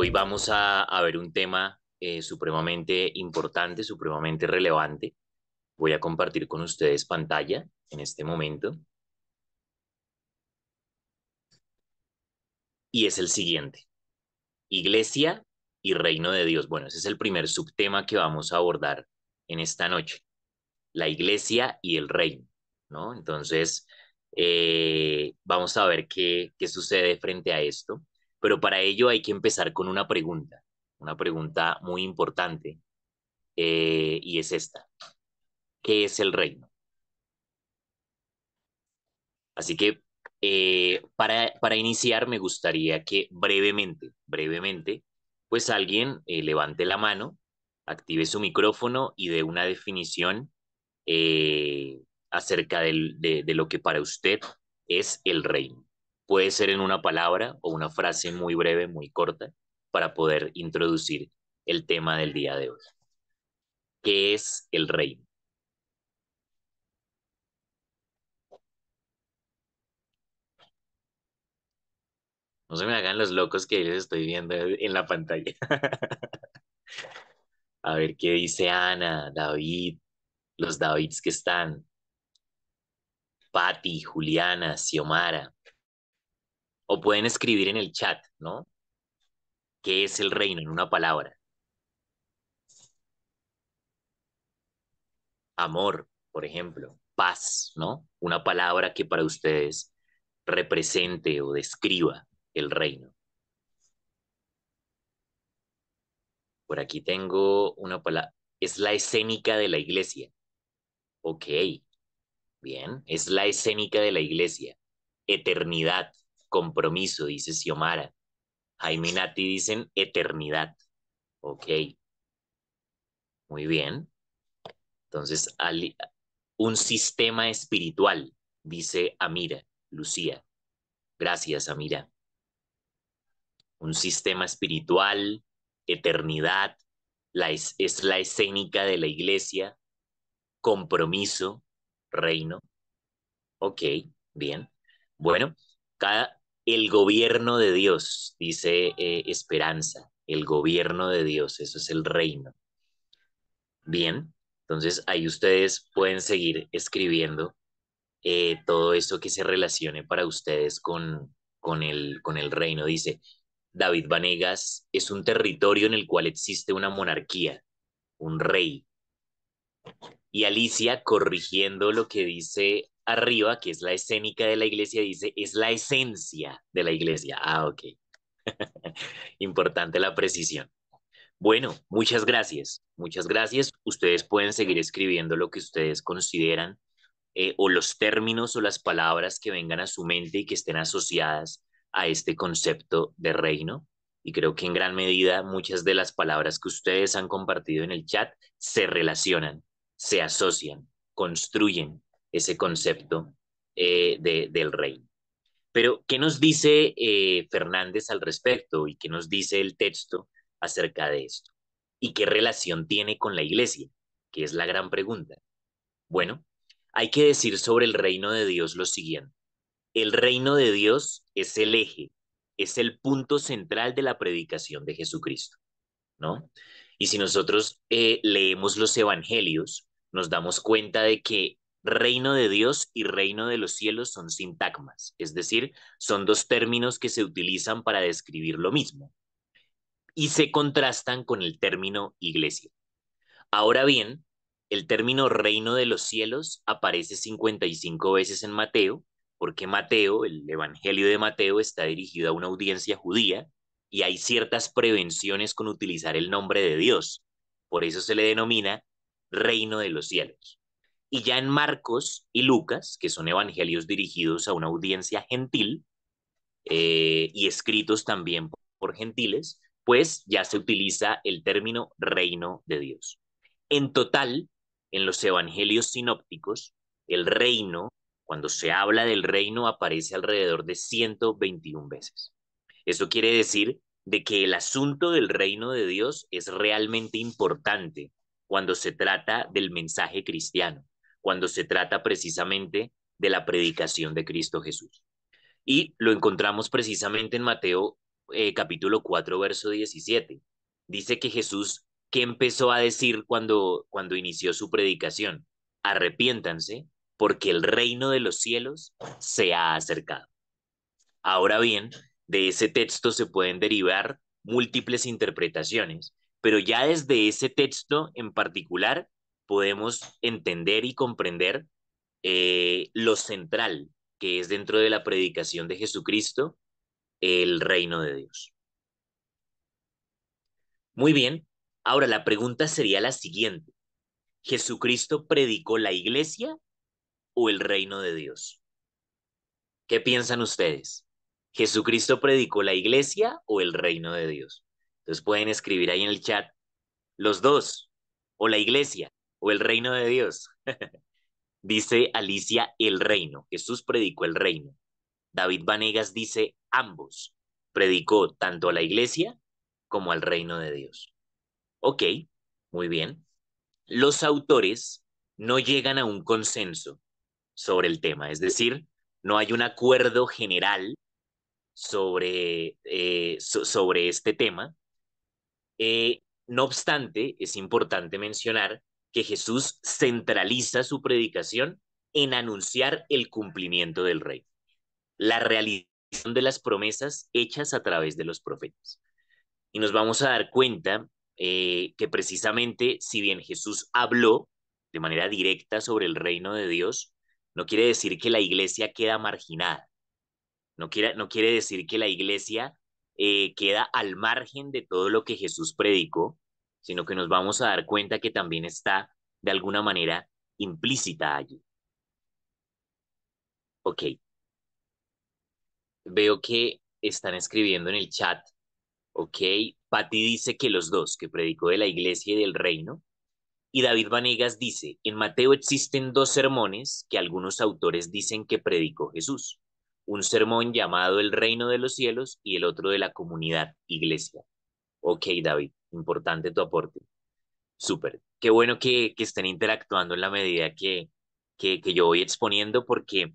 Hoy vamos a ver un tema supremamente importante, supremamente relevante. Voy a compartir con ustedes pantalla en este momento y es el siguiente: Iglesia y Reino de Dios. Bueno, ese es el primer subtema que vamos a abordar en esta noche: la Iglesia y el Reino, ¿no? Entonces, vamos a ver qué sucede frente a esto, pero para ello hay que empezar con una pregunta muy importante, y es esta: ¿qué es el reino? Así que para iniciar me gustaría que brevemente, pues alguien levante la mano, active su micrófono y dé una definición eh, acerca de lo que para usted es el reino. Puede ser en una palabra o una frase muy breve, muy corta, para poder introducir el tema del día de hoy. ¿Qué es el reino? No se me hagan los locos que les estoy viendo en la pantalla. A ver qué dice Ana, David, los Davids que están, Patti, Juliana, Xiomara. O pueden escribir en el chat, ¿no? ¿Qué es el reino en una palabra? Amor, por ejemplo, paz, ¿no? Una palabra que para ustedes represente o describa el reino. Por aquí tengo una palabra. Es la escénica de la iglesia. Ok, bien. Es la escénica de la iglesia. Eternidad, compromiso, dice Xiomara. Jaime y Nati dicen eternidad. Ok, muy bien. Entonces, un sistema espiritual, dice Amira, Lucía. Gracias, Amira. Un sistema espiritual, eternidad, es la escénica de la iglesia, compromiso, reino. Ok, bien. Bueno, el gobierno de Dios, dice Esperanza, el gobierno de Dios, eso es el reino. Bien, entonces ahí ustedes pueden seguir escribiendo todo esto que se relacione para ustedes con el reino. Dice David Vanegas: es un territorio en el cual existe una monarquía, un rey. Y Alicia, corrigiendo lo que dice arriba, que es la escénica de la iglesia, dice: es la esencia de la iglesia. Ah, ok. Importante la precisión. Bueno, muchas gracias. Muchas gracias. Ustedes pueden seguir escribiendo lo que ustedes consideran, o los términos o las palabras que vengan a su mente y que estén asociadas a este concepto de reino. Y creo que en gran medida muchas de las palabras que ustedes han compartido en el chat se relacionan, se asocian, construyen ese concepto del reino. Pero, ¿qué nos dice Fernández al respecto y qué nos dice el texto acerca de esto? ¿Y qué relación tiene con la iglesia? Que es la gran pregunta. Bueno, hay que decir sobre el reino de Dios lo siguiente: el reino de Dios es el eje, es el punto central de la predicación de Jesucristo, ¿no? Y si nosotros leemos los evangelios, nos damos cuenta de que reino de Dios y reino de los cielos son sintagmas, es decir, son dos términos que se utilizan para describir lo mismo y se contrastan con el término iglesia. Ahora bien, el término reino de los cielos aparece 55 veces en Mateo, porque Mateo, el Evangelio de Mateo, está dirigido a una audiencia judía y hay ciertas prevenciones con utilizar el nombre de Dios. Por eso se le denomina reino de los cielos. Y ya en Marcos y Lucas, que son evangelios dirigidos a una audiencia gentil, y escritos también por gentiles, pues ya se utiliza el término reino de Dios. En total, en los evangelios sinópticos, el reino, cuando se habla del reino, aparece alrededor de 121 veces. Eso quiere decir de que el asunto del reino de Dios es realmente importante cuando se trata del mensaje cristiano, cuando se trata precisamente de la predicación de Cristo Jesús. Y lo encontramos precisamente en Mateo capítulo 4, verso 17. Dice que Jesús, ¿qué empezó a decir cuando inició su predicación? Arrepiéntanse, porque el reino de los cielos se ha acercado. Ahora bien, de ese texto se pueden derivar múltiples interpretaciones, pero ya desde ese texto en particular podemos entender y comprender lo central que es dentro de la predicación de Jesucristo, el reino de Dios. Muy bien, ahora la pregunta sería la siguiente. ¿Jesucristo predicó la iglesia o el reino de Dios? ¿Qué piensan ustedes? ¿Jesucristo predicó la iglesia o el reino de Dios? Entonces pueden escribir ahí en el chat los dos, o la iglesia o el reino de Dios. Dice Alicia el reino. Jesús predicó el reino. David Vanegas dice ambos. Predicó tanto a la iglesia como al reino de Dios. Ok, muy bien. Los autores no llegan a un consenso sobre el tema, es decir, no hay un acuerdo general sobre este tema. No obstante, es importante mencionar que Jesús centraliza su predicación en anunciar el cumplimiento del reino, la realización de las promesas hechas a través de los profetas. Y nos vamos a dar cuenta que precisamente, si bien Jesús habló de manera directa sobre el reino de Dios, no quiere decir que la iglesia queda marginada, no quiere decir que la iglesia queda al margen de todo lo que Jesús predicó, sino que nos vamos a dar cuenta que también está de alguna manera implícita allí. Ok, veo que están escribiendo en el chat. Ok, Patti dice que los dos, que predicó de la iglesia y del reino. Y David Vanegas dice, en Mateo existen dos sermones que algunos autores dicen que predicó Jesús. Un sermón llamado El reino de los cielos y el otro de la comunidad, iglesia. Ok, David, importante tu aporte. Súper. Qué bueno que estén interactuando en la medida que yo voy exponiendo porque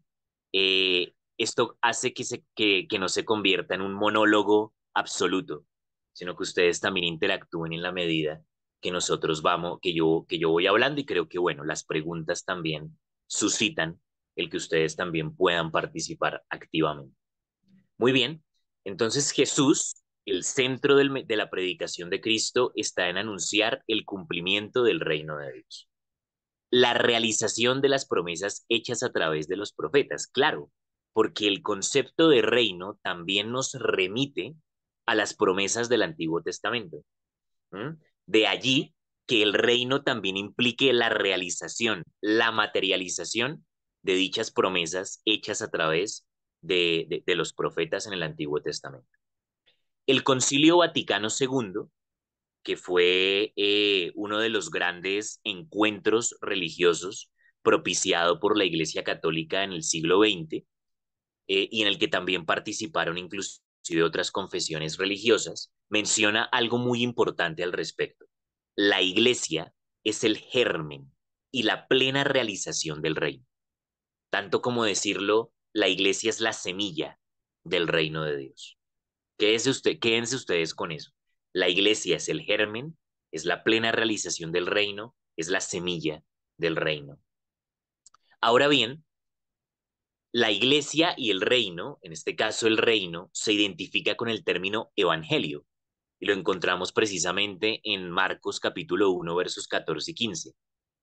esto hace que no se convierta en un monólogo absoluto, sino que ustedes también interactúen en la medida que nosotros vamos, que yo voy hablando y creo que, bueno, las preguntas también suscitan el que ustedes también puedan participar activamente. Muy bien, entonces Jesús, el centro de la predicación de Cristo está en anunciar el cumplimiento del reino de Dios. La realización de las promesas hechas a través de los profetas, claro, porque el concepto de reino también nos remite a las promesas del Antiguo Testamento. ¿Mm? De allí que el reino también implique la realización, la materialización de dichas promesas hechas a través de los profetas en el Antiguo Testamento. El Concilio Vaticano II, que fue uno de los grandes encuentros religiosos propiciado por la Iglesia Católica en el siglo XX, y en el que también participaron inclusive otras confesiones religiosas, menciona algo muy importante al respecto. La iglesia es el germen y la plena realización del reino. Tanto como decirlo, la iglesia es la semilla del reino de Dios. Quédense ustedes con eso. La iglesia es el germen, es la plena realización del reino, es la semilla del reino. Ahora bien, la iglesia y el reino, en este caso el reino, se identifica con el término evangelio y lo encontramos precisamente en Marcos capítulo 1 versos 14 y 15.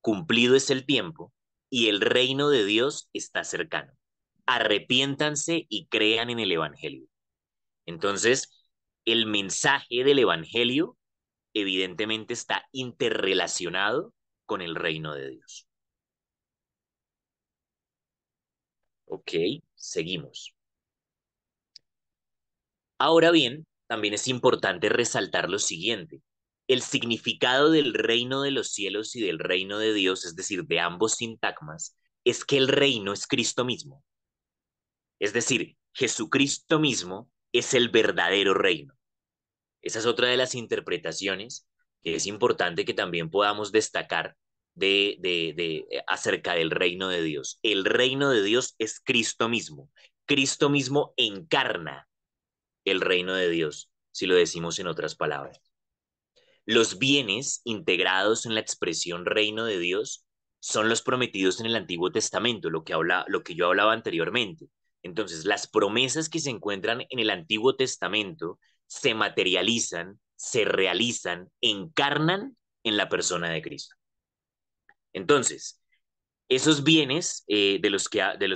Cumplido es el tiempo y el reino de Dios está cercano. Arrepiéntanse y crean en el evangelio. Entonces, el mensaje del evangelio evidentemente está interrelacionado con el reino de Dios. Ok, seguimos. Ahora bien, también es importante resaltar lo siguiente. El significado del reino de los cielos y del reino de Dios, es decir, de ambos sintagmas, es que el reino es Cristo mismo. Es decir, Jesucristo mismo es el verdadero reino. Esa es otra de las interpretaciones que es importante que también podamos destacar acerca del reino de Dios. El reino de Dios es Cristo mismo. Cristo mismo encarna el reino de Dios, si lo decimos en otras palabras. Los bienes integrados en la expresión reino de Dios son los prometidos en el Antiguo Testamento, lo que yo hablaba anteriormente. Entonces, las promesas que se encuentran en el Antiguo Testamento se materializan, se realizan, encarnan en la persona de Cristo. Entonces, esos bienes de los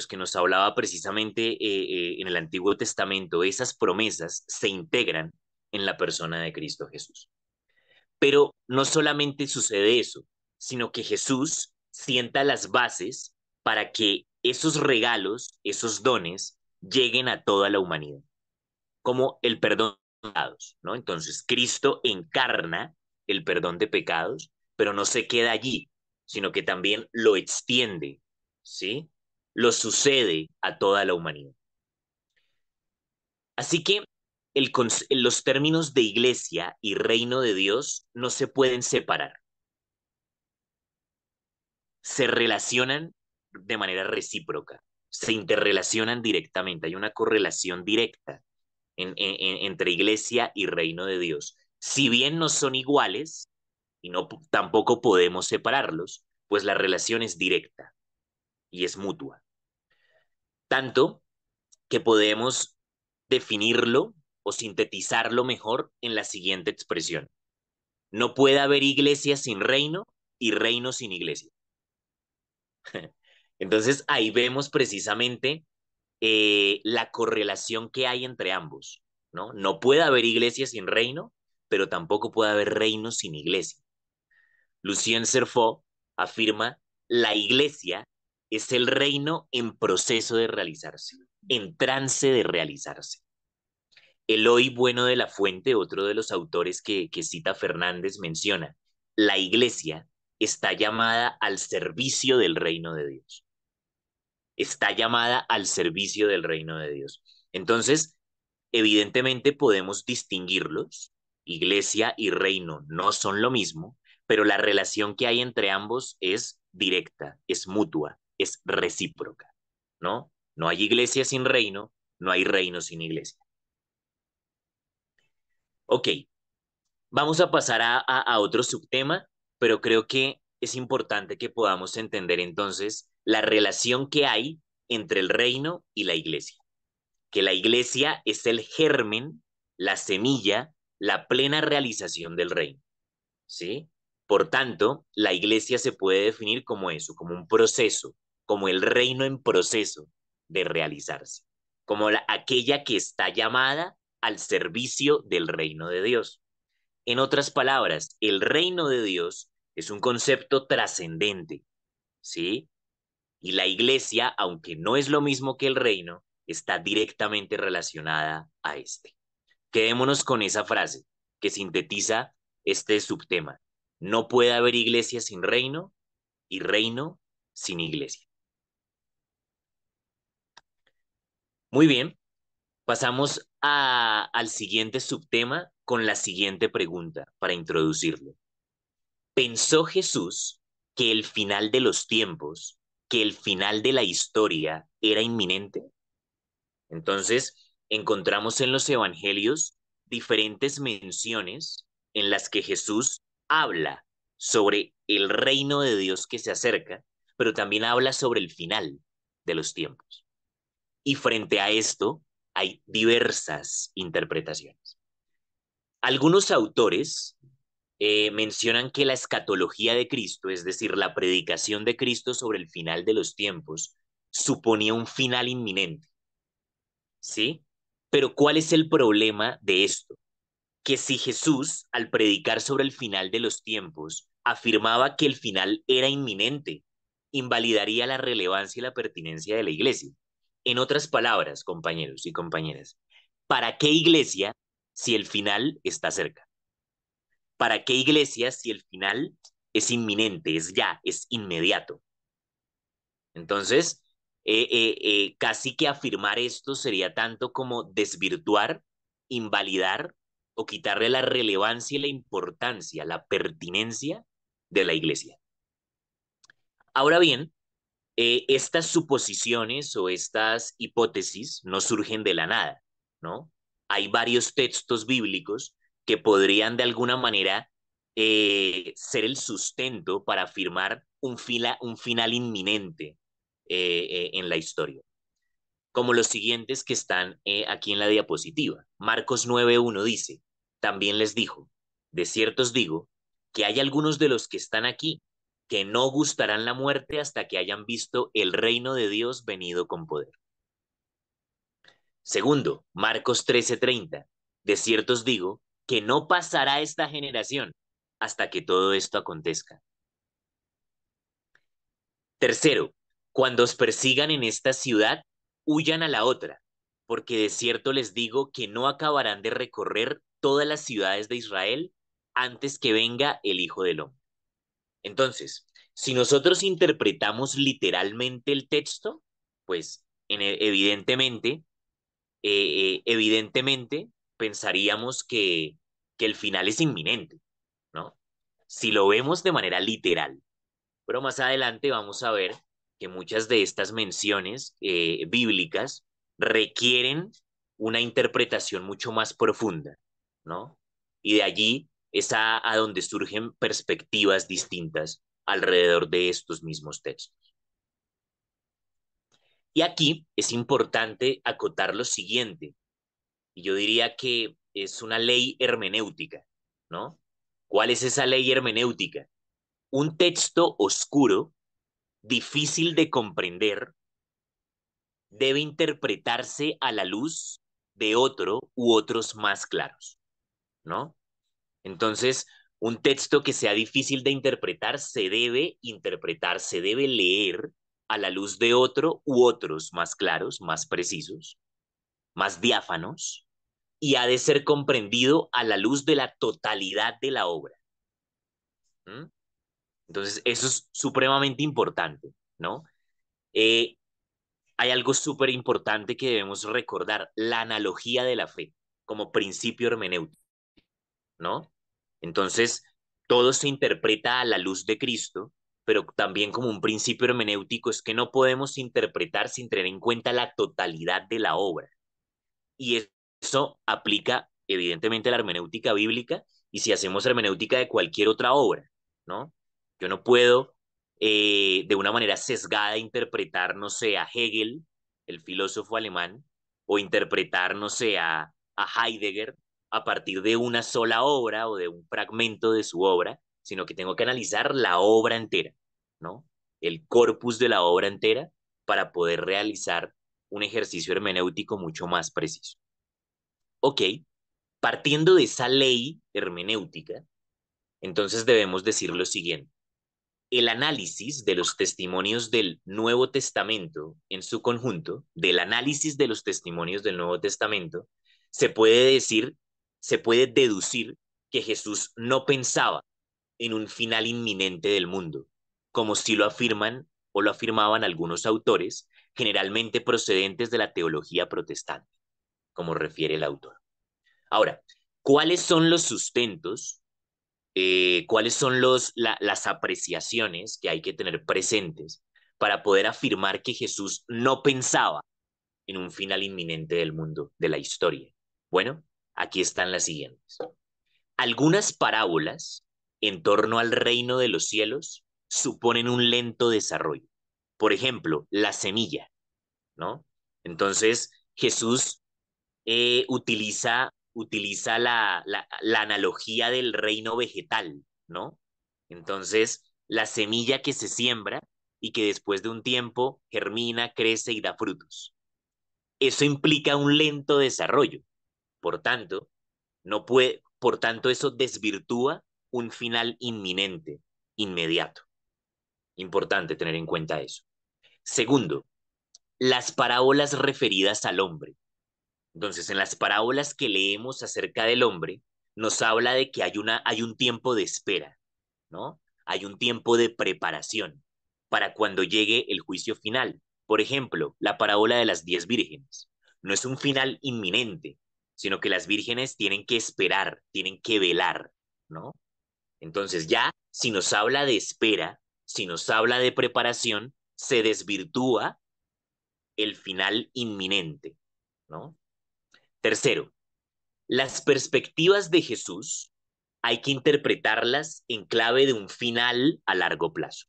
que nos hablaba precisamente en el Antiguo Testamento, esas promesas se integran en la persona de Cristo Jesús. Pero no solamente sucede eso, sino que Jesús sienta las bases para que esos regalos, esos dones, lleguen a toda la humanidad, como el perdón de pecados, ¿no? Entonces, Cristo encarna el perdón de pecados, pero no se queda allí, sino que también lo extiende, ¿sí? Lo sucede a toda la humanidad. Así que los términos de iglesia y reino de Dios no se pueden separar, se relacionan de manera recíproca, se interrelacionan directamente, hay una correlación directa entre iglesia y reino de Dios. Si bien no son iguales y no tampoco podemos separarlos, pues la relación es directa y es mutua. Tanto que podemos definirlo o sintetizarlo mejor en la siguiente expresión. No puede haber iglesia sin reino y reino sin iglesia. Entonces ahí vemos precisamente la correlación que hay entre ambos, ¿no? No puede haber iglesia sin reino, pero tampoco puede haber reino sin iglesia. Lucien Cerfaux afirma, la iglesia es el reino en proceso de realizarse, en trance de realizarse. Eloy Bueno de la Fuente, otro de los autores que cita Fernández, menciona, la iglesia está llamada al servicio del reino de Dios. Está llamada al servicio del reino de Dios. Entonces, evidentemente podemos distinguirlos. Iglesia y reino no son lo mismo, pero la relación que hay entre ambos es directa, es mutua, es recíproca, ¿no? No hay iglesia sin reino, no hay reino sin iglesia. Ok, vamos a pasar a otro subtema, pero creo que es importante que podamos entender entonces la relación que hay entre el reino y la iglesia. Que la iglesia es el germen, la semilla, la plena realización del reino, ¿sí? Por tanto, la iglesia se puede definir como eso, como un proceso, como el reino en proceso de realizarse, como aquella que está llamada al servicio del reino de Dios. En otras palabras, el reino de Dios es un concepto trascendente, ¿sí? Y la iglesia, aunque no es lo mismo que el reino, está directamente relacionada a este. Quedémonos con esa frase que sintetiza este subtema. No puede haber iglesia sin reino y reino sin iglesia. Muy bien, pasamos al siguiente subtema con la siguiente pregunta para introducirlo. ¿Pensó Jesús que el final de los tiempos, que el final de la historia era inminente? Entonces, encontramos en los evangelios diferentes menciones en las que Jesús habla sobre el reino de Dios que se acerca, pero también habla sobre el final de los tiempos. Y frente a esto hay diversas interpretaciones. Algunos autores mencionan que la escatología de Cristo, es decir, la predicación de Cristo sobre el final de los tiempos, suponía un final inminente, ¿sí? Pero ¿cuál es el problema de esto? Que si Jesús, al predicar sobre el final de los tiempos, afirmaba que el final era inminente, invalidaría la relevancia y la pertinencia de la iglesia. En otras palabras, compañeros y compañeras, ¿para qué iglesia si el final está cerca? ¿Para qué iglesia si el final es inminente, es ya, es inmediato? Entonces, casi que afirmar esto sería tanto como desvirtuar, invalidar o quitarle la relevancia y la importancia, la pertinencia de la iglesia. Ahora bien, estas suposiciones o estas hipótesis no surgen de la nada, ¿no? hay varios textos bíblicos que podrían de alguna manera ser el sustento para afirmar un final inminente en la historia, como los siguientes que están aquí en la diapositiva. Marcos 9:1 dice, también les dijo, de cierto os digo, que hay algunos de los que están aquí que no gustarán la muerte hasta que hayan visto el reino de Dios venido con poder. Segundo, Marcos 13:30, de cierto os digo, que no pasará esta generación hasta que todo esto acontezca. Tercero, cuando os persigan en esta ciudad, huyan a la otra, porque de cierto les digo que no acabarán de recorrer todas las ciudades de Israel antes que venga el Hijo del Hombre. Entonces, si nosotros interpretamos literalmente el texto, pues evidentemente pensaríamos que el final es inminente, ¿no? Si lo vemos de manera literal. Pero más adelante vamos a ver que muchas de estas menciones bíblicas requieren una interpretación mucho más profunda, ¿no? Y de allí es a donde surgen perspectivas distintas alrededor de estos mismos textos. Y aquí es importante acotar lo siguiente, y yo diría que es una ley hermenéutica, ¿no? ¿Cuál es esa ley hermenéutica? Un texto oscuro difícil de comprender, debe interpretarse a la luz de otro u otros más claros, ¿no? Entonces, un texto que sea difícil de interpretar, se debe leer a la luz de otro u otros más claros, más precisos, más diáfanos, y ha de ser comprendido a la luz de la totalidad de la obra. ¿Mm? Entonces, eso es supremamente importante, ¿no? Eh, Hay algo súper importante que debemos recordar, la analogía de la fe como principio hermenéutico, ¿no? Entonces, todo se interpreta a la luz de Cristo, pero también como un principio hermenéutico es que no podemos interpretar sin tener en cuenta la totalidad de la obra. Y eso aplica evidentemente a la hermenéutica bíblica y si hacemos hermenéutica de cualquier otra obra, ¿no? Yo no puedo de una manera sesgada interpretar, no sé, a Hegel, el filósofo alemán, o interpretar, no sé, a Heidegger a partir de una sola obra o de un fragmento de su obra, sino que tengo que analizar la obra entera, ¿no? El corpus de la obra entera para poder realizar un ejercicio hermenéutico mucho más preciso. Ok, partiendo de esa ley hermenéutica, entonces debemos decir lo siguiente. El análisis de los testimonios del Nuevo Testamento en su conjunto, del análisis de los testimonios del Nuevo Testamento, se puede decir, se puede deducir que Jesús no pensaba en un final inminente del mundo, como si lo afirman o lo afirmaban algunos autores, generalmente procedentes de la teología protestante, como refiere el autor. Ahora, ¿cuáles son los sustentos? ¿Cuáles son las apreciaciones que hay que tener presentes para poder afirmar que Jesús no pensaba en un final inminente del mundo, de la historia? Bueno, aquí están las siguientes. Algunas parábolas en torno al reino de los cielos suponen un lento desarrollo. Por ejemplo, la semilla, ¿no? Entonces, Jesús utiliza la analogía del reino vegetal, ¿no? Entonces, la semilla que se siembra y que después de un tiempo germina, crece y da frutos. Eso implica un lento desarrollo. Por tanto, por tanto, eso desvirtúa un final inminente, inmediato. Importante tener en cuenta eso. Segundo, las parábolas referidas al hombre. Entonces, en las parábolas que leemos acerca del hombre, nos habla de que hay un tiempo de espera, ¿no? Hay un tiempo de preparación para cuando llegue el juicio final. Por ejemplo, la parábola de las 10 vírgenes. No es un final inminente, sino que las vírgenes tienen que esperar, tienen que velar, ¿no? Entonces ya, si nos habla de espera, si nos habla de preparación, se desvirtúa el final inminente, ¿no? Tercero, Las perspectivas de Jesús hay que interpretarlas en clave de un final a largo plazo.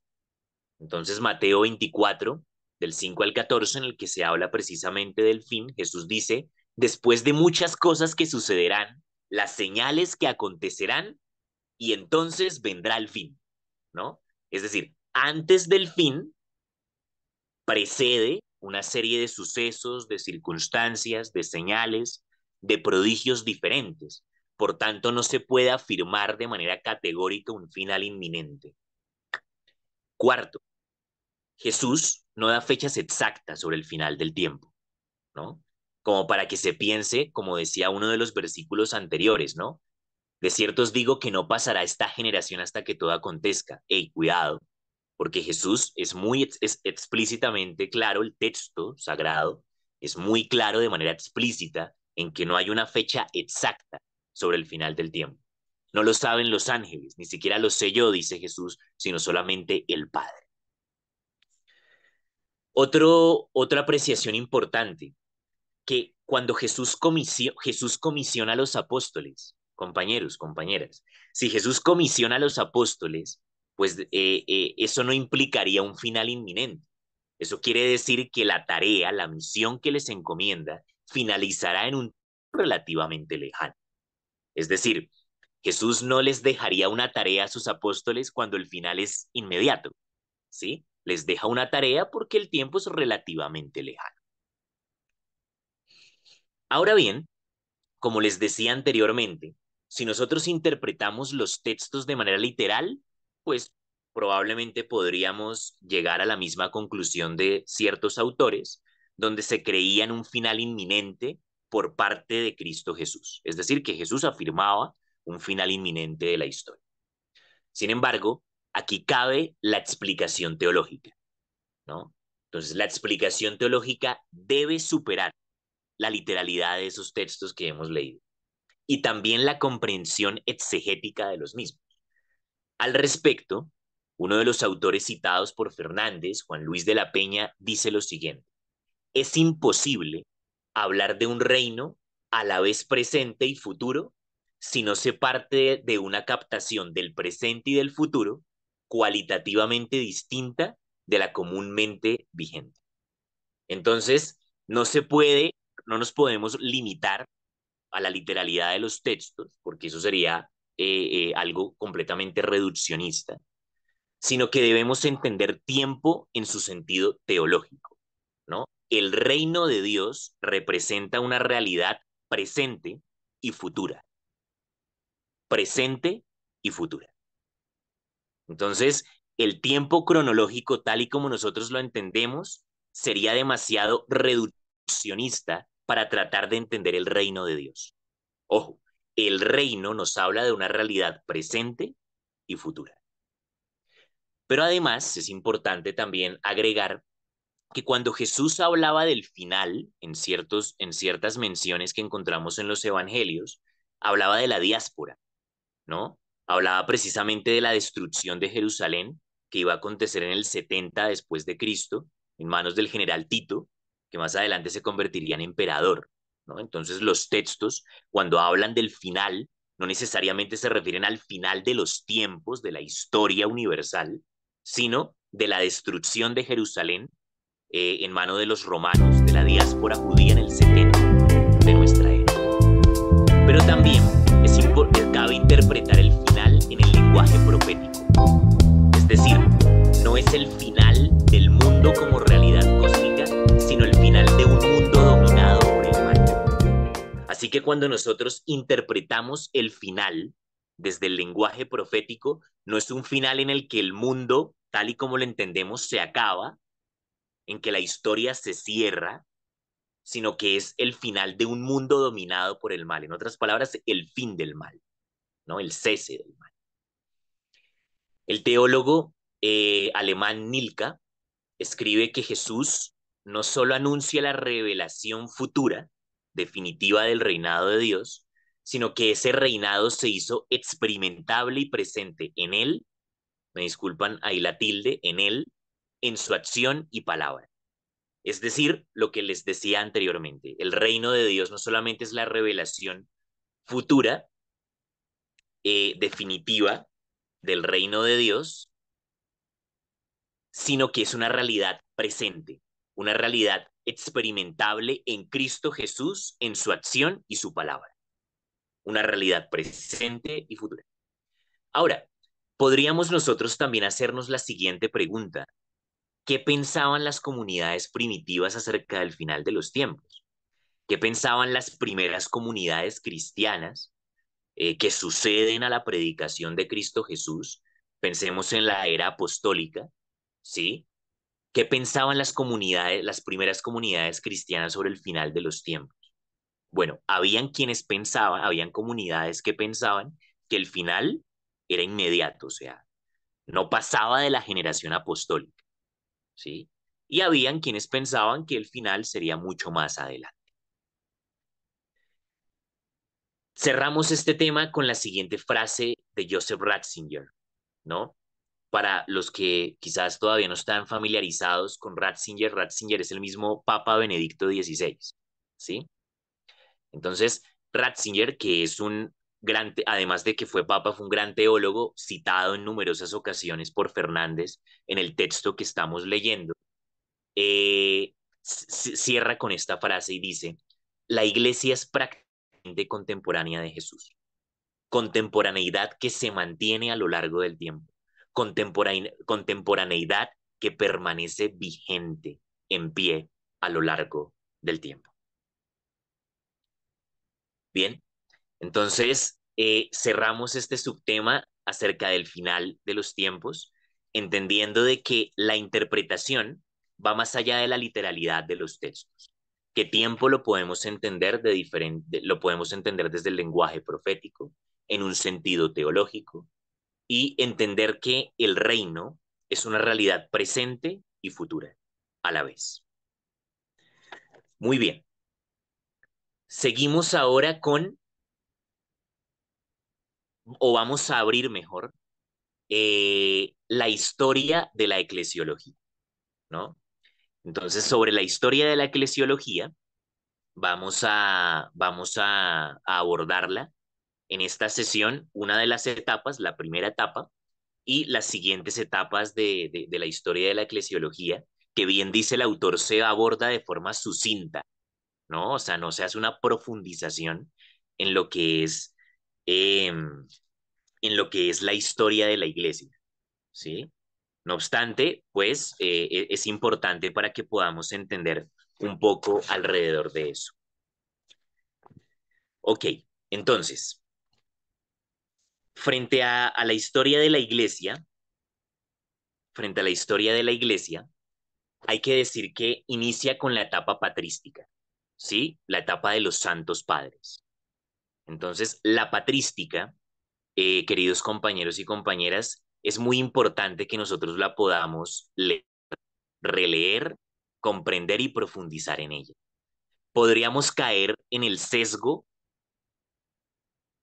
Entonces, Mateo 24, del 5 al 14, en el que se habla precisamente del fin, Jesús dice, después de muchas cosas que sucederán, las señales que acontecerán, y entonces vendrá el fin, ¿no? Es decir, antes del fin precede una serie de sucesos, de circunstancias, de señales, de prodigios diferentes. Por tanto, no se puede afirmar de manera categórica un final inminente. Cuarto, Jesús no da fechas exactas sobre el final del tiempo, ¿no? Como para que se piense, como decía uno de los versículos anteriores, ¿no? De cierto os digo que no pasará esta generación hasta que todo acontezca. ¡Ey, cuidado! Porque Jesús es muy es explícitamente claro, el texto sagrado es muy claro de manera explícita en que no hay una fecha exacta sobre el final del tiempo. No lo saben los ángeles, ni siquiera lo sé yo, dice Jesús, sino solamente el Padre. Otra apreciación importante, que cuando Jesús comisiona a los apóstoles, compañeros, compañeras, si Jesús comisiona a los apóstoles, pues eso no implicaría un final inminente. Eso quiere decir que la tarea, la misión que les encomienda, finalizará en un relativamente lejano. Es decir, Jesús no les dejaría una tarea a sus apóstoles cuando el final es inmediato, ¿sí? Les deja una tarea porque el tiempo es relativamente lejano. Ahora bien, como les decía anteriormente, si nosotros interpretamos los textos de manera literal, pues probablemente podríamos llegar a la misma conclusión de ciertos autores, donde se creían un final inminente por parte de Cristo Jesús. Es decir, que Jesús afirmaba un final inminente de la historia. Sin embargo, aquí cabe la explicación teológica, ¿no? Entonces, la explicación teológica debe superar la literalidad de esos textos que hemos leído y también la comprensión exegética de los mismos. Al respecto, uno de los autores citados por Fernández, Juan Luis de la Peña, dice lo siguiente: es imposible hablar de un reino a la vez presente y futuro si no se parte de una captación del presente y del futuro cualitativamente distinta de la comúnmente vigente. Entonces, no se puede, no nos podemos limitar a la literalidad de los textos, porque eso sería algo completamente reduccionista, sino que debemos entender tiempo en su sentido teológico, ¿no? El reino de Dios representa una realidad presente y futura, presente y futura. Entonces, el tiempo cronológico, tal y como nosotros lo entendemos, sería demasiado reduccionista para tratar de entender el reino de Dios. Ojo, el reino nos habla de una realidad presente y futura. Pero además es importante también agregar que cuando Jesús hablaba del final, en ciertas menciones que encontramos en los evangelios, hablaba de la diáspora, ¿no? Hablaba precisamente de la destrucción de Jerusalén que iba a acontecer en el 70 después de Cristo, en manos del general Tito, que más adelante se convertiría en emperador, ¿no? Entonces los textos, cuando hablan del final, no necesariamente se refieren al final de los tiempos, de la historia universal, sino de la destrucción de Jerusalén en mano de los romanos, de la diáspora judía en el 70 de nuestra era. Pero también cabe interpretar el final en el lenguaje profético. Es decir, no es el final del mundo como realidad cósmica, sino el final de un mundo dominado por el mal. Así que cuando nosotros interpretamos el final desde el lenguaje profético, no es un final en el que el mundo, tal y como lo entendemos, se acaba, en que la historia se cierra, sino que es el final de un mundo dominado por el mal. En otras palabras, el fin del mal, ¿no? El cese del mal. El teólogo alemán Nilka escribe que Jesús no solo anuncia la revelación futura, definitiva del reinado de Dios, sino que ese reinado se hizo experimentable y presente en él, me disculpan ahí la tilde, en él, en su acción y palabra. Es decir, lo que les decía anteriormente, el reino de Dios no solamente es la revelación futura, definitiva del reino de Dios, sino que es una realidad presente, una realidad experimentable en Cristo Jesús, en su acción y su palabra. Una realidad presente y futura. Ahora, podríamos nosotros también hacernos la siguiente pregunta. ¿Qué pensaban las comunidades primitivas acerca del final de los tiempos? ¿Qué pensaban las primeras comunidades cristianas que suceden a la predicación de Cristo Jesús? Pensemos en la era apostólica, ¿sí? ¿Qué pensaban las comunidades, las primeras comunidades cristianas sobre el final de los tiempos? Bueno, habían comunidades que pensaban que el final era inmediato, o sea, no pasaba de la generación apostólica, ¿sí? Y habían quienes pensaban que el final sería mucho más adelante. Cerramos este tema con la siguiente frase de Joseph Ratzinger, ¿no? Para los que quizás todavía no están familiarizados con Ratzinger, Ratzinger es el mismo Papa Benedicto XVI, ¿sí? Entonces, Ratzinger, que es un gran, además de que fue papa, fue un gran teólogo citado en numerosas ocasiones por Fernández en el texto que estamos leyendo, cierra con esta frase y dice, la iglesia es prácticamente contemporánea de Jesús, contemporaneidad que se mantiene a lo largo del tiempo, contemporaneidad que permanece vigente, en pie, a lo largo del tiempo. Bien, entonces cerramos este subtema acerca del final de los tiempos, entendiendo de que la interpretación va más allá de la literalidad de los textos. ¿Qué tiempo lo podemos entender lo podemos entender desde el lenguaje profético, en un sentido teológico, y entender que el reino es una realidad presente y futura a la vez? Muy bien. Seguimos ahora con, o vamos a abrir mejor, la historia de la eclesiología, ¿no? Entonces, sobre la historia de la eclesiología, vamos a abordarla en esta sesión, una de las etapas, la primera etapa, y las siguientes etapas de la historia de la eclesiología, que bien dice el autor, se aborda de forma sucinta, ¿no? O sea, no se hace una profundización en lo que es, en lo que es la historia de la iglesia, ¿sí? No obstante, pues es importante para que podamos entender un poco alrededor de eso. Ok, entonces, frente a la historia de la iglesia, frente a la historia de la iglesia, hay que decir que inicia con la etapa patrística, ¿sí? La etapa de los santos padres. Entonces, la patrística, queridos compañeros y compañeras, es muy importante que nosotros la podamos leer, releer, comprender y profundizar en ella. Podríamos caer en el sesgo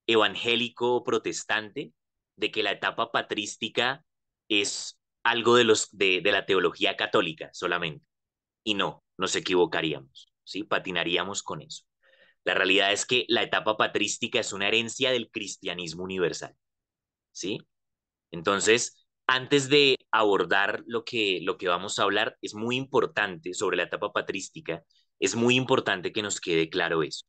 evangélico protestante de que la etapa patrística es algo de la teología católica solamente. Y no, nos equivocaríamos, ¿sí? Patinaríamos con eso. La realidad es que la etapa patrística es una herencia del cristianismo universal, ¿sí? Entonces, antes de abordar lo que vamos a hablar, es muy importante sobre la etapa patrística, es muy importante que nos quede claro eso,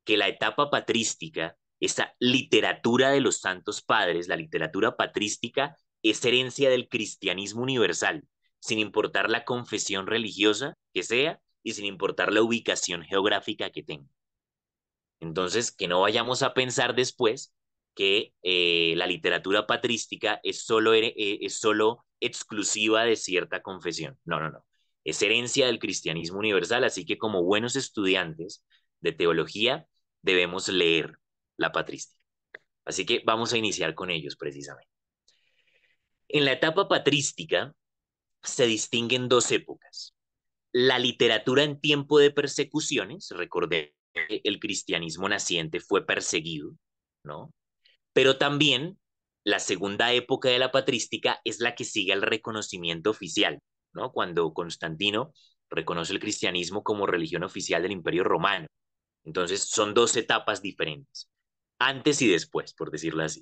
que la etapa patrística, esa literatura de los santos padres, la literatura patrística, es herencia del cristianismo universal, sin importar la confesión religiosa que sea y sin importar la ubicación geográfica que tenga. Entonces, que no vayamos a pensar después que la literatura patrística es solo exclusiva de cierta confesión. No, no, no. Es herencia del cristianismo universal, así que como buenos estudiantes de teología debemos leer la patrística. Así que vamos a iniciar con ellos precisamente. En la etapa patrística se distinguen dos épocas. La literatura en tiempo de persecuciones, recordé que el cristianismo naciente fue perseguido, ¿no? Pero también la segunda época de la patrística es la que sigue al reconocimiento oficial, ¿no? Cuando Constantino reconoce el cristianismo como religión oficial del Imperio Romano. Entonces, son dos etapas diferentes. antes y después, por decirlo así.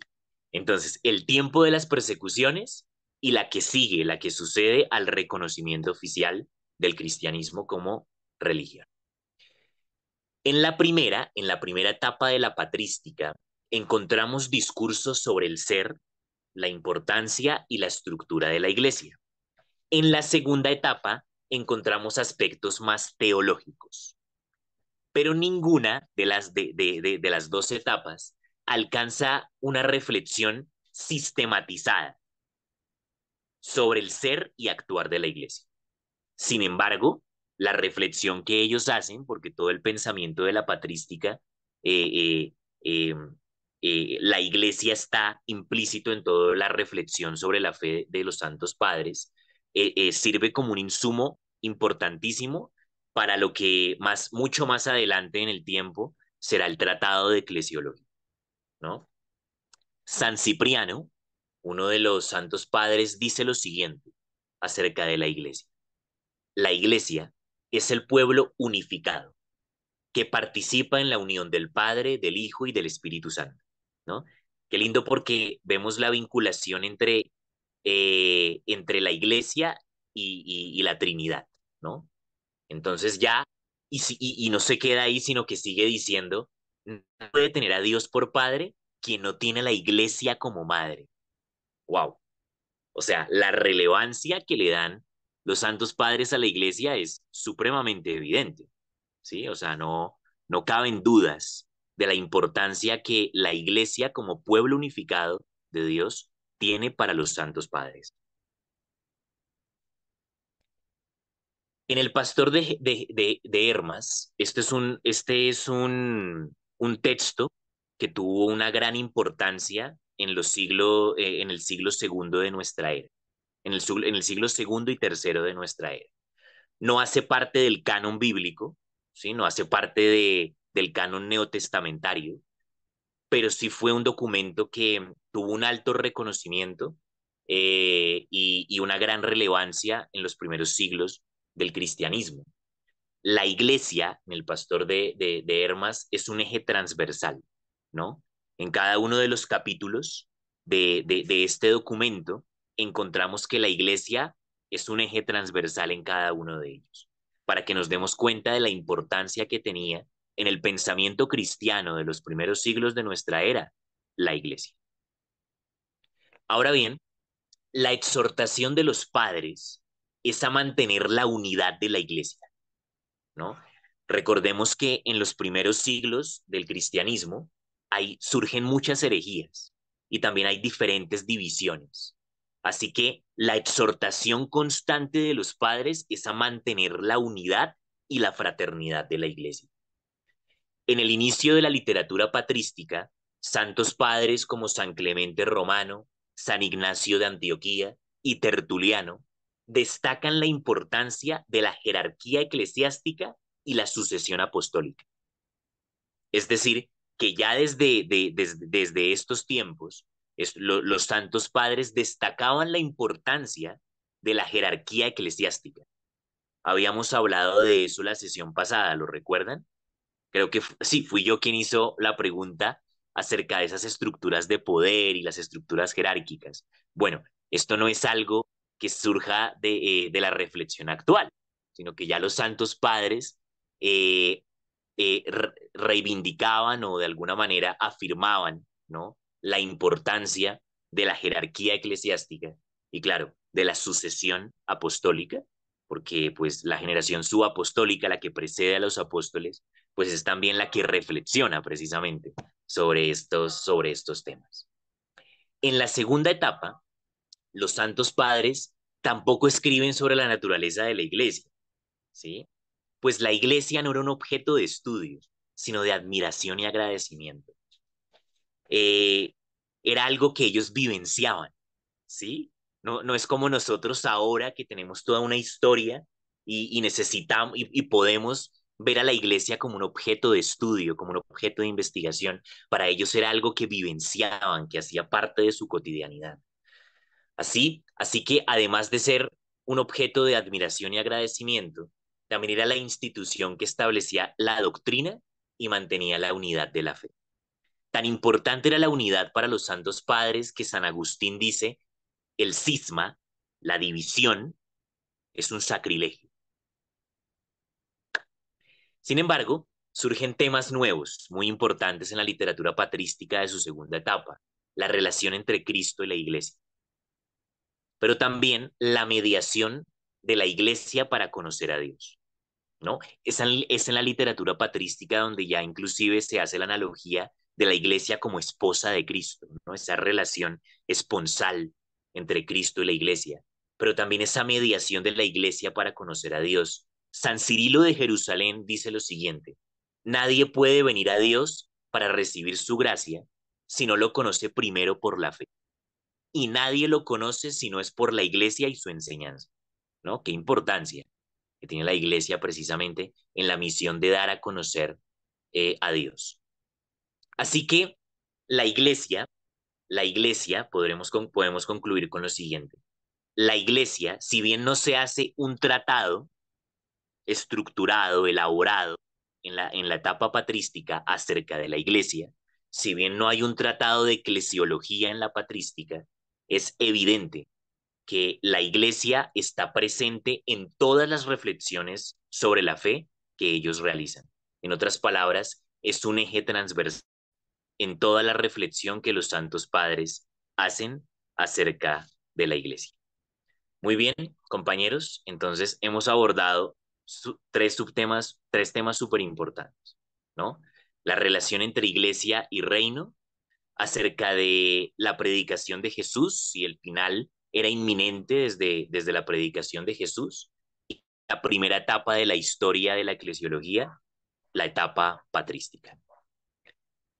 Entonces, el tiempo de las persecuciones y la que sigue, la que sucede al reconocimiento oficial del cristianismo como religión. En la primera etapa de la patrística, encontramos discursos sobre el ser, la importancia y la estructura de la iglesia. En la segunda etapa, encontramos aspectos más teológicos, pero ninguna de las dos etapas alcanza una reflexión sistematizada sobre el ser y actuar de la iglesia. Sin embargo, la reflexión que ellos hacen, porque todo el pensamiento de la patrística, eh, eh, la iglesia está implícito en toda la reflexión sobre la fe de los santos padres, sirve como un insumo importantísimo para lo que mucho más adelante en el tiempo será el tratado de eclesiología, ¿no? San Cipriano, uno de los santos padres, dice lo siguiente acerca de la iglesia. La iglesia es el pueblo unificado que participa en la unión del Padre, del Hijo y del Espíritu Santo, ¿no? Qué lindo porque vemos la vinculación entre la iglesia y la Trinidad, ¿no? Entonces ya, y no se queda ahí, sino que sigue diciendo, no puede tener a Dios por Padre quien no tiene a la iglesia como madre. ¡Wow! O sea, la relevancia que le dan los santos padres a la iglesia es supremamente evidente, ¿sí? O sea, no caben dudas de la importancia que la iglesia como pueblo unificado de Dios tiene para los santos padres. En el Pastor de Hermas, un texto que tuvo una gran importancia en el siglo segundo de nuestra era, en el siglo segundo y tercero de nuestra era. No hace parte del canon bíblico, ¿sí? No hace parte del canon neotestamentario, pero sí fue un documento que tuvo un alto reconocimiento y una gran relevancia en los primeros siglos del cristianismo. La iglesia, en el pastor de Hermas, es un eje transversal, ¿no? En cada uno de los capítulos de este documento encontramos que la iglesia es un eje transversal en cada uno de ellos, para que nos demos cuenta de la importancia que tenía en el pensamiento cristiano de los primeros siglos de nuestra era, la iglesia. Ahora bien, la exhortación de los padres es a mantener la unidad de la iglesia, ¿no? Recordemos que en los primeros siglos del cristianismo surgen muchas herejías y también hay diferentes divisiones. Así que la exhortación constante de los padres es a mantener la unidad y la fraternidad de la iglesia. En el inicio de la literatura patrística, santos padres como San Clemente Romano, San Ignacio de Antioquía y Tertuliano destacan la importancia de la jerarquía eclesiástica y la sucesión apostólica. Es decir, que ya desde estos tiempos, los santos padres destacaban la importancia de la jerarquía eclesiástica. Habíamos hablado de eso la sesión pasada, ¿lo recuerdan? Creo que sí, fui yo quien hizo la pregunta acerca de esas estructuras de poder y las estructuras jerárquicas. Bueno, esto no es algo que surja de la reflexión actual, sino que ya los santos padres eh, reivindicaban o de alguna manera afirmaban, ¿no? La importancia de la jerarquía eclesiástica y claro, de la sucesión apostólica, porque pues la generación subapostólica, la que precede a los apóstoles, pues es también la que reflexiona precisamente sobre estos temas. En la segunda etapa, los santos padres tampoco escriben sobre la naturaleza de la iglesia, ¿sí? Pues la iglesia no era un objeto de estudio, sino de admiración y agradecimiento. Eh, Era algo que ellos vivenciaban, ¿sí? No es como nosotros ahora que tenemos toda una historia y necesitamos y podemos ver a la iglesia como un objeto de estudio, como un objeto de investigación. Para ellos era algo que vivenciaban, que hacía parte de su cotidianidad. Así que además de ser un objeto de admiración y agradecimiento, también era la institución que establecía la doctrina y mantenía la unidad de la fe. Tan importante era la unidad para los santos padres que San Agustín dice, el cisma, la división, es un sacrilegio. Sin embargo, surgen temas nuevos, muy importantes en la literatura patrística de su segunda etapa, la relación entre Cristo y la Iglesia, pero también la mediación de la Iglesia para conocer a Dios, ¿no? Es en la literatura patrística donde ya inclusive se hace la analogía de la Iglesia como esposa de Cristo, ¿no? Esa relación esponsal entre Cristo y la Iglesia, pero también esa mediación de la Iglesia para conocer a Dios. San Cirilo de Jerusalén dice lo siguiente: nadie puede venir a Dios para recibir su gracia si no lo conoce primero por la fe. Y nadie lo conoce si no es por la Iglesia y su enseñanza, ¿no? Qué importancia que tiene la Iglesia precisamente en la misión de dar a conocer a Dios. Así que la Iglesia, podemos concluir con lo siguiente. La Iglesia, si bien no se hace un tratado estructurado, elaborado en la etapa patrística acerca de la Iglesia, si bien no hay un tratado de eclesiología en la patrística, es evidente que la Iglesia está presente en todas las reflexiones sobre la fe que ellos realizan. En otras palabras, es un eje transversal en toda la reflexión que los santos padres hacen acerca de la Iglesia. Muy bien, compañeros, entonces hemos abordado tres temas súper importantes, ¿no? La relación entre Iglesia y reino, acerca de la predicación de Jesús, si el final era inminente desde la predicación de Jesús, y la primera etapa de la historia de la eclesiología, la etapa patrística.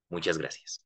Muchas gracias.